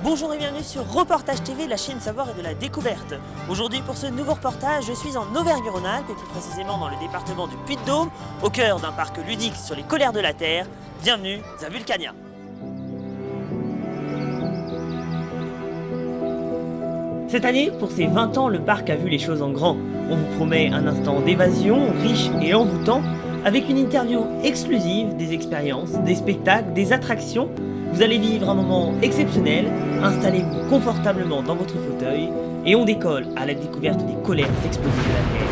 Bonjour et bienvenue sur Reportage TV, la chaîne savoir et de la découverte. Aujourd'hui pour ce nouveau reportage, je suis en Auvergne-Rhône-Alpes et plus précisément dans le département du Puy-de-Dôme, au cœur d'un parc ludique sur les colères de la Terre. Bienvenue à Vulcania. Cette année, pour ses 20 ans, le parc a vu les choses en grand. On vous promet un instant d'évasion riche et envoûtant, avec une interview exclusive, des expériences, des spectacles, des attractions. Vous allez vivre un moment exceptionnel, installez-vous confortablement dans votre fauteuil et on décolle à la découverte des colères explosives de la Terre.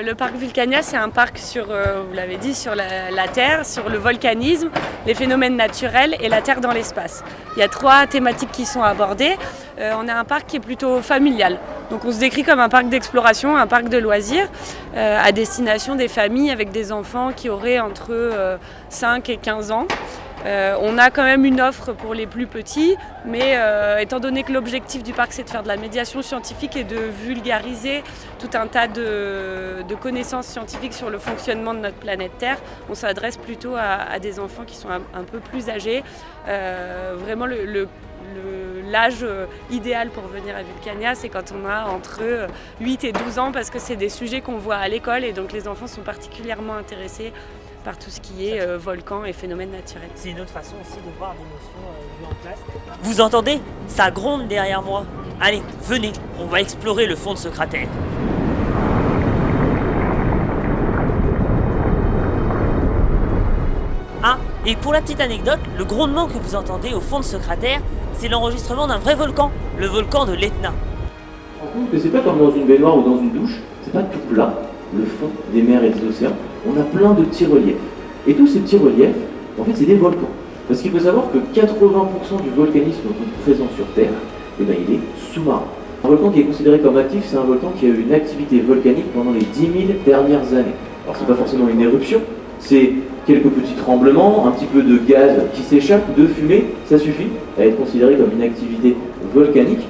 Le parc Vulcania, c'est un parc sur, vous l'avez dit, sur la Terre, sur le volcanisme, les phénomènes naturels et la Terre dans l'espace. Il y a 3 thématiques qui sont abordées. On a un parc qui est plutôt familial. Donc on se décrit comme un parc d'exploration, un parc de loisirs, à destination des familles avec des enfants qui auraient entre 5 et 15 ans. On a quand même une offre pour les plus petits, mais étant donné que l'objectif du parc c'est de faire de la médiation scientifique et de vulgariser tout un tas de connaissances scientifiques sur le fonctionnement de notre planète Terre, on s'adresse plutôt à des enfants qui sont un peu plus âgés. Vraiment l'âge idéal pour venir à Vulcania, c'est quand on a entre 8 et 12 ans parce que c'est des sujets qu'on voit à l'école et donc les enfants sont particulièrement intéressés par tout ce qui est volcans et phénomènes naturels. C'est une autre façon aussi de voir des notions vues en place. Vous entendez? Ça gronde derrière moi. Allez, venez, on va explorer le fond de ce cratère. Ah, et pour la petite anecdote, le grondement que vous entendez au fond de ce cratère, c'est l'enregistrement d'un vrai volcan, le volcan de l'Etna. On se rend compte que c'est pas comme dans une baignoire ou dans une douche, c'est pas tout plat, le fond des mers et des océans. On a plein de petits reliefs. Et tous ces petits reliefs, en fait, c'est des volcans. Parce qu'il faut savoir que 80% du volcanisme présent sur Terre, il est sous-marin. Un volcan qui est considéré comme actif, c'est un volcan qui a eu une activité volcanique pendant les 10 000 dernières années. Alors c'est pas forcément une éruption, c'est quelques petits tremblements, un petit peu de gaz qui s'échappe, de fumée, ça suffit à être considéré comme une activité volcanique.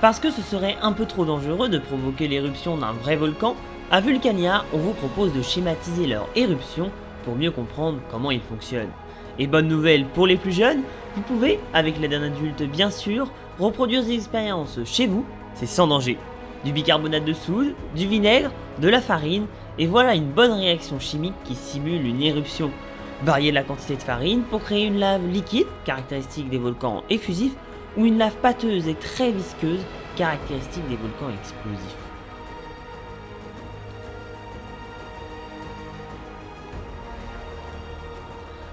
Parce que ce serait un peu trop dangereux de provoquer l'éruption d'un vrai volcan, à Vulcania, on vous propose de schématiser leur éruption pour mieux comprendre comment ils fonctionnent. Et bonne nouvelle pour les plus jeunes, vous pouvez, avec l'aide d'un adulte bien sûr, reproduire des expériences chez vous, c'est sans danger. Du bicarbonate de soude, du vinaigre, de la farine, et voilà une bonne réaction chimique qui simule une éruption. Variez la quantité de farine pour créer une lave liquide, caractéristique des volcans effusifs, ou une lave pâteuse et très visqueuse, caractéristique des volcans explosifs.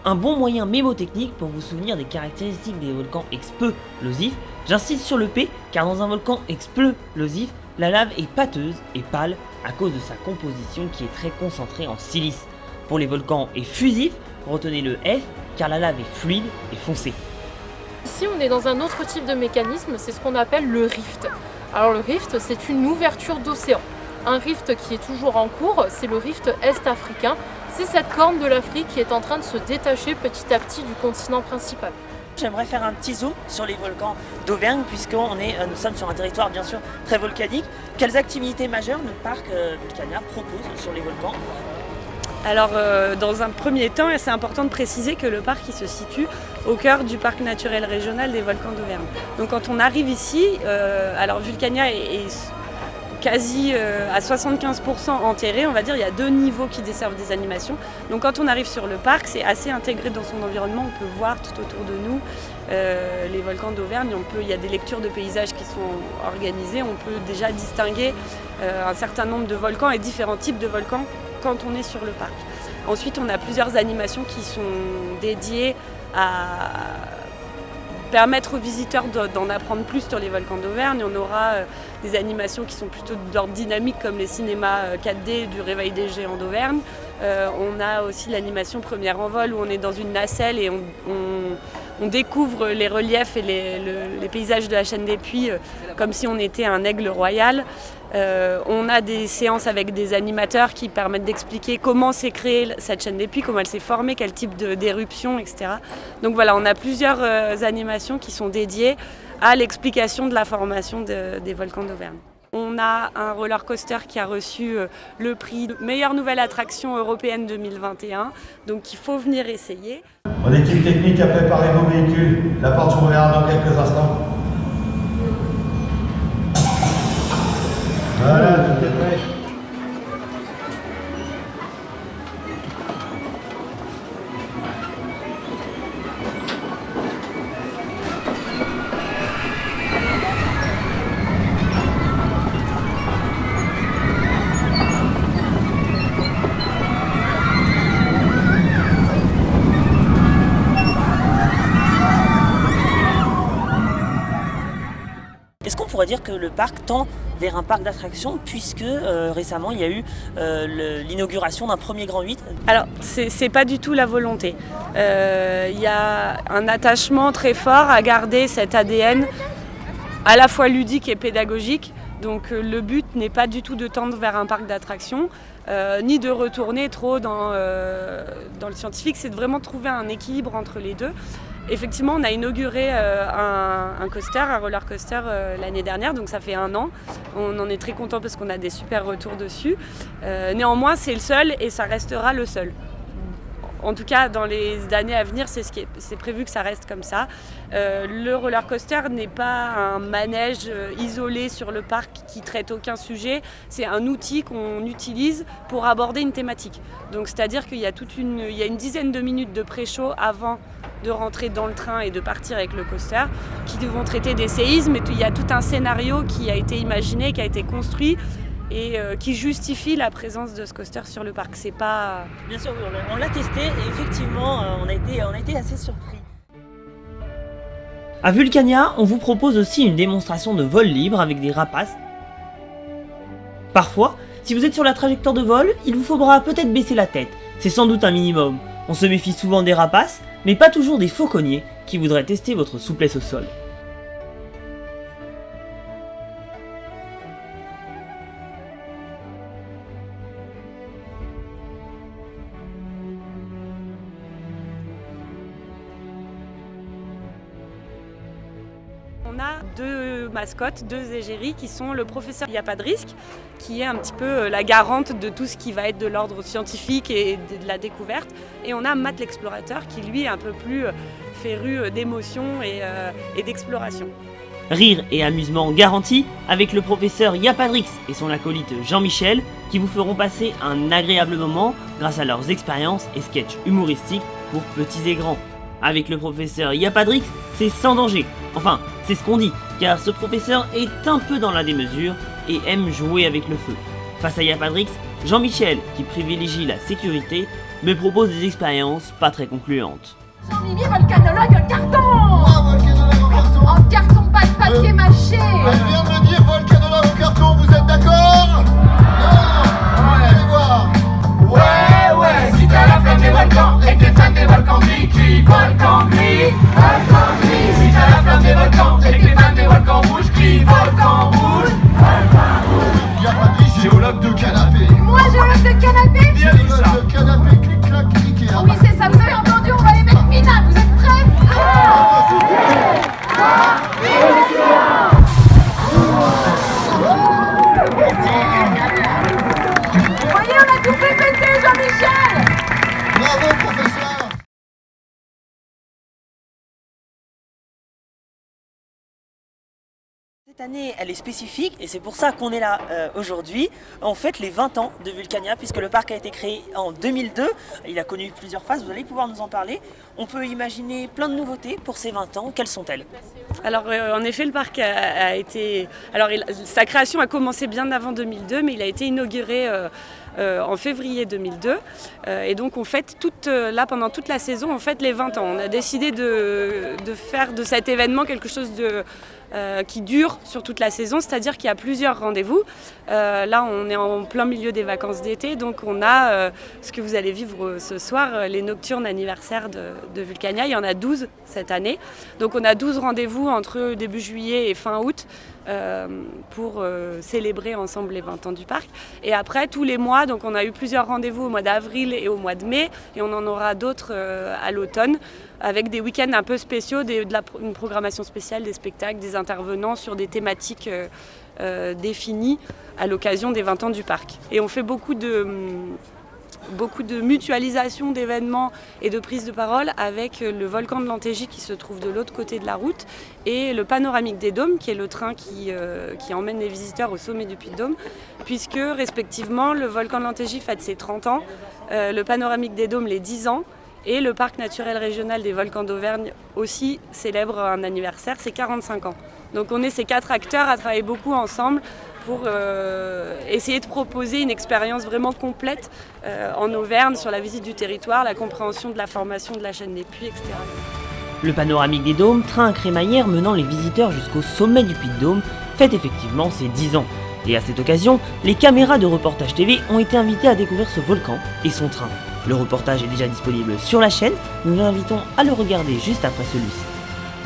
Un bon moyen mémotechnique pour vous souvenir des caractéristiques des volcans explosifs, j'insiste sur le P car dans un volcan explosif, la lave est pâteuse et pâle à cause de sa composition qui est très concentrée en silice. Pour les volcans effusifs, retenez le F car la lave est fluide et foncée. Ici, on est dans un autre type de mécanisme, c'est ce qu'on appelle le rift. Alors le rift, c'est une ouverture d'océan. Un rift qui est toujours en cours, c'est le rift est-africain. C'est cette corne de l'Afrique qui est en train de se détacher petit à petit du continent principal. J'aimerais faire un petit zoom sur les volcans d'Auvergne puisque nous sommes sur un territoire bien sûr très volcanique. Quelles activités majeures le parc Vulcania propose sur les volcans ? Alors dans un premier temps, c'est important de préciser que le parc il se situe au cœur du parc naturel régional des volcans d'Auvergne. Donc quand on arrive ici, alors Vulcania est quasi à 75% enterré, on va dire, il y a 2 niveaux qui desservent des animations. Donc quand on arrive sur le parc, c'est assez intégré dans son environnement, on peut voir tout autour de nous les volcans d'Auvergne, il y a des lectures de paysages qui sont organisées, on peut déjà distinguer un certain nombre de volcans et différents types de volcans quand on est sur le parc. Ensuite, on a plusieurs animations qui sont dédiées à permettre aux visiteurs d'en apprendre plus sur les volcans d'Auvergne. On aura des animations qui sont plutôt d'ordre dynamique comme les cinémas 4D du Réveil des Géants d'Auvergne. On a aussi l'animation Premier Envol où on est dans une nacelle et on découvre les reliefs et les paysages de la chaîne des Puys comme si on était un aigle royal. On a des séances avec des animateurs qui permettent d'expliquer comment s'est créée cette chaîne des puits, comment elle s'est formée, quel type d'éruption, etc. Donc voilà, on a plusieurs animations qui sont dédiées à l'explication de la formation des volcans d'Auvergne. On a un roller coaster qui a reçu le prix meilleure nouvelle attraction européenne 2021, donc il faut venir essayer. Mon équipe technique a préparé vos véhicules. La porte s'ouvrira dans quelques instants. Voilà, tout est prêt. Est-ce qu'on pourrait dire que le parc tend vers un parc d'attractions puisque récemment il y a eu l'inauguration d'un premier Grand 8 ? Alors, c'est pas du tout la volonté. Il y a un attachement très fort à garder cet ADN à la fois ludique et pédagogique. Donc le but n'est pas du tout de tendre vers un parc d'attractions, ni de retourner trop dans le scientifique, c'est de vraiment trouver un équilibre entre les deux. Effectivement, on a inauguré un coaster, un roller coaster l'année dernière, donc ça fait 1 an. On en est très content parce qu'on a des super retours dessus. Néanmoins, c'est le seul et ça restera le seul. En tout cas, dans les années à venir, c'est prévu que ça reste comme ça. Le roller coaster n'est pas un manège isolé sur le parc qui traite aucun sujet. C'est un outil qu'on utilise pour aborder une thématique. Donc, c'est-à-dire qu'il y a une dizaine de minutes de pré-show avant de rentrer dans le train et de partir avec le coaster, qui vont traiter des séismes. Et il y a tout un scénario qui a été imaginé, qui a été construit et qui justifie la présence de ce coaster sur le parc. C'est pas... Bien sûr, on l'a testé et effectivement, on a été assez surpris. À Vulcania, on vous propose aussi une démonstration de vol libre avec des rapaces. Parfois, si vous êtes sur la trajectoire de vol, il vous faudra peut-être baisser la tête. C'est sans doute un minimum. On se méfie souvent des rapaces, mais pas toujours des fauconniers qui voudraient tester votre souplesse au sol. On a 2 mascottes, 2 égéries qui sont le professeur Il n'y a pas de risque, qui est un petit peu la garante de tout ce qui va être de l'ordre scientifique et de la découverte. Et on a Matt l'explorateur qui lui est un peu plus féru d'émotion et d'exploration. Rire et amusement garantis avec le professeur Yapadrix et son acolyte Jean-Michel qui vous feront passer un agréable moment grâce à leurs expériences et sketchs humoristiques pour petits et grands. Avec le professeur Yapadrix, c'est sans danger. Enfin, c'est ce qu'on dit, car ce professeur est un peu dans la démesure et aime jouer avec le feu. Face à Yapadrix, Jean-Michel, qui privilégie la sécurité, me propose des expériences pas très concluantes. Jean-Mimi, volcanologue en carton. Ah, volcanologue en carton. En carton, pas de papier mâché. Elle vient de me dire volcanologue en carton, vous êtes d'accord? Non. Allez voir. Ouais, si t'as la flamme des volcans et que t'es fan des volcans gris, crie volcan gris, volcan gris. Si t'as la flamme des volcans et que t'es fan des volcans rouges, crie volcan rouge, volcan rouge. Y'a pas de géologue de canapé. Moi, géologue de canapé. Géologue de canapé, clic-clac, clic et Oui, c'est ça, vous avez entendu, on va les mettre minables, vous êtes prêts? Vous voyez, on a tout fait péter, Jean-Michel. Bravo, professeur. Cette année, elle est spécifique et c'est pour ça qu'on est là aujourd'hui. On fête les 20 ans de Vulcania puisque le parc a été créé en 2002. Il a connu plusieurs phases, vous allez pouvoir nous en parler. On peut imaginer plein de nouveautés pour ces 20 ans. Quelles sont-elles ? Alors en effet, le parc a été... Alors sa création a commencé bien avant 2002, mais il a été inauguré en février 2002. Et donc on fête là pendant toute la saison, on fête les 20 ans. On a décidé de faire de cet événement quelque chose qui dure sur toute la saison, c'est-à-dire qu'il y a plusieurs rendez-vous. Là, on est en plein milieu des vacances d'été, donc on a ce que vous allez vivre ce soir, les nocturnes anniversaires de Vulcania. Il y en a 12 cette année. Donc on a 12 rendez-vous entre début juillet et fin août pour célébrer ensemble les 20 ans du parc. Et après, tous les mois, donc on a eu plusieurs rendez-vous au mois d'avril et au mois de mai, et on en aura d'autres à l'automne, avec des week-ends un peu spéciaux, une programmation spéciale, des spectacles, des intervenants sur des thématiques définies à l'occasion des 20 ans du parc. Et on fait beaucoup de mutualisation d'événements et de prise de parole avec le volcan de l'Antégie qui se trouve de l'autre côté de la route et le panoramique des Dômes qui est le train qui emmène les visiteurs au sommet du Puy-de-Dôme, puisque respectivement le volcan de l'Antégie fête ses 30 ans, le panoramique des Dômes les 10 ans et le parc naturel régional des volcans d'Auvergne aussi célèbre un anniversaire, c'est 45 ans. Donc on est ces 4 acteurs à travailler beaucoup ensemble pour essayer de proposer une expérience vraiment complète en Auvergne sur la visite du territoire, la compréhension de la formation de la chaîne des puits, etc. Le panoramique des Dômes, train à crémaillère menant les visiteurs jusqu'au sommet du Puy-de-Dôme, fête effectivement ses 10 ans. Et à cette occasion, les caméras de Reportage TV ont été invitées à découvrir ce volcan et son train. Le reportage est déjà disponible sur la chaîne, nous vous invitons à le regarder juste après celui-ci.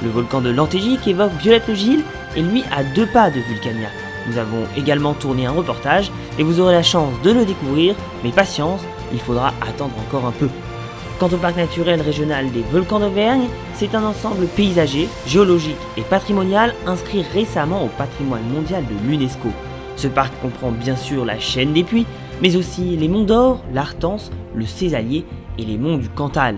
Le volcan de l'Antégie qu'évoque Violette Le Gille est lui à 2 pas de Vulcania. Nous avons également tourné un reportage et vous aurez la chance de le découvrir, mais patience, il faudra attendre encore un peu. Quant au parc naturel régional des volcans d'Auvergne, c'est un ensemble paysager, géologique et patrimonial inscrit récemment au patrimoine mondial de l'UNESCO. Ce parc comprend bien sûr la chaîne des Puys, mais aussi les monts d'Or, l'Artense, le Césalier et les monts du Cantal.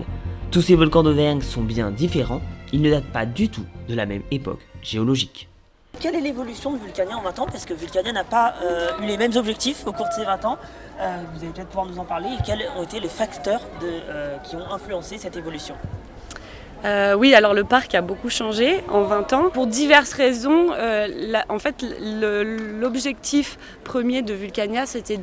Tous ces volcans d'Auvergne sont bien différents, ils ne datent pas du tout de la même époque géologique. Quelle est l'évolution de Vulcania en 20 ans? Parce que Vulcania n'a pas eu les mêmes objectifs au cours de ces 20 ans. Vous allez peut-être pouvoir nous en parler. Et quels ont été les facteurs qui ont influencé cette évolution? Oui, alors le parc a beaucoup changé en 20 ans. Pour diverses raisons, en fait, l'objectif premier de Vulcania, c'était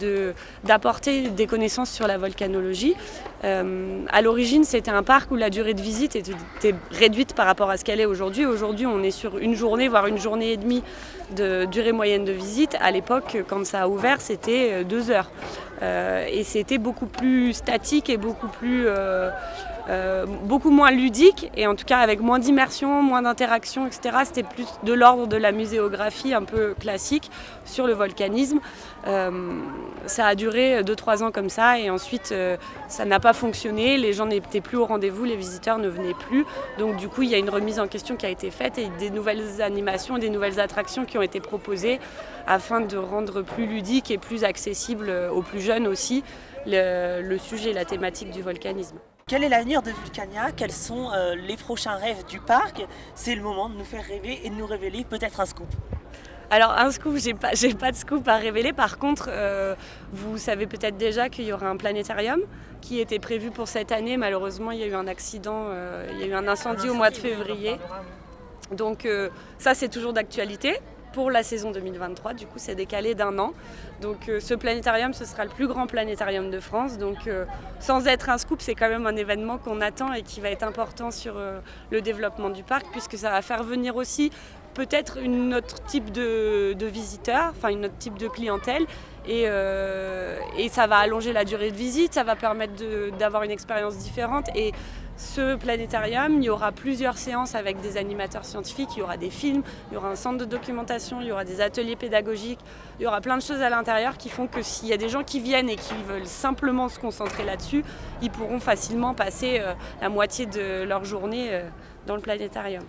d'apporter des connaissances sur la volcanologie. À l'origine, c'était un parc où la durée de visite était réduite par rapport à ce qu'elle est aujourd'hui. Aujourd'hui, on est sur une journée, voire une journée et demie de durée moyenne de visite. À l'époque, quand ça a ouvert, c'était 2 heures. Et c'était beaucoup plus statique et beaucoup moins ludique, et en tout cas avec moins d'immersion, moins d'interaction, etc. C'était plus de l'ordre de la muséographie un peu classique sur le volcanisme. Ça a duré 2-3 ans comme ça, et ensuite ça n'a pas fonctionné, les gens n'étaient plus au rendez-vous, les visiteurs ne venaient plus. Donc du coup il y a une remise en question qui a été faite et des nouvelles animations, des nouvelles attractions qui ont été proposées afin de rendre plus ludique et plus accessible aux plus jeunes aussi le sujet, la thématique du volcanisme. Quel est l'avenir de Vulcania? Quels sont les prochains rêves du parc? C'est le moment de nous faire rêver et de nous révéler peut-être un scoop. Alors un scoop, j'ai pas de scoop à révéler. Par contre, vous savez peut-être déjà qu'il y aura un planétarium qui était prévu pour cette année. Malheureusement, il y a eu un accident, il y a eu un incendie au mois de février. Donc ça, c'est toujours d'actualité. Pour la saison 2023, du coup c'est décalé d'1 an. Donc ce planétarium, ce sera le plus grand planétarium de France. Donc sans être un scoop, c'est quand même un événement qu'on attend et qui va être important sur le développement du parc, puisque ça va faire venir aussi peut-être un autre type de visiteurs, enfin un autre type de clientèle. Et ça va allonger la durée de visite, ça va permettre d'avoir une expérience différente. Et ce planétarium, il y aura plusieurs séances avec des animateurs scientifiques, il y aura des films, il y aura un centre de documentation, il y aura des ateliers pédagogiques, il y aura plein de choses à l'intérieur qui font que s'il y a des gens qui viennent et qui veulent simplement se concentrer là-dessus, ils pourront facilement passer la moitié de leur journée dans le planétarium.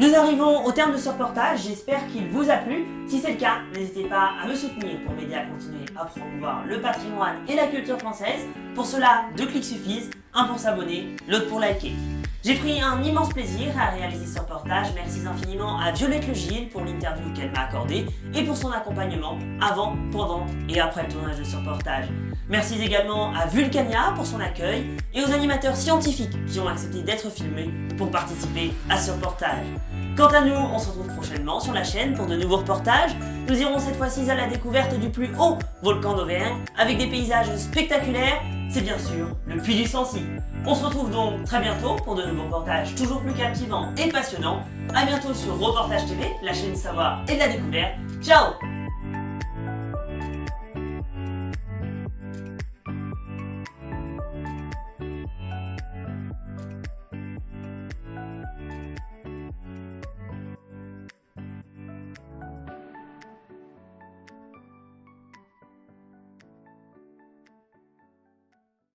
Nous arrivons au terme de ce reportage, j'espère qu'il vous a plu. Si c'est le cas, n'hésitez pas à me soutenir pour m'aider à continuer à promouvoir le patrimoine et la culture française. Pour cela, 2 clics suffisent, un pour s'abonner, l'autre pour liker. J'ai pris un immense plaisir à réaliser ce reportage. Merci infiniment à Violette Le Gil pour l'interview qu'elle m'a accordée et pour son accompagnement avant, pendant et après le tournage de ce reportage. Merci également à Vulcania pour son accueil et aux animateurs scientifiques qui ont accepté d'être filmés pour participer à ce reportage. Quant à nous, on se retrouve prochainement sur la chaîne pour de nouveaux reportages. Nous irons cette fois-ci à la découverte du plus haut volcan d'Auvergne avec des paysages spectaculaires. C'est bien sûr le Puy du Sancy. On se retrouve donc très bientôt pour de nouveaux reportages toujours plus captivants et passionnants. A bientôt sur Reportage TV, la chaîne savoir et de la découverte. Ciao!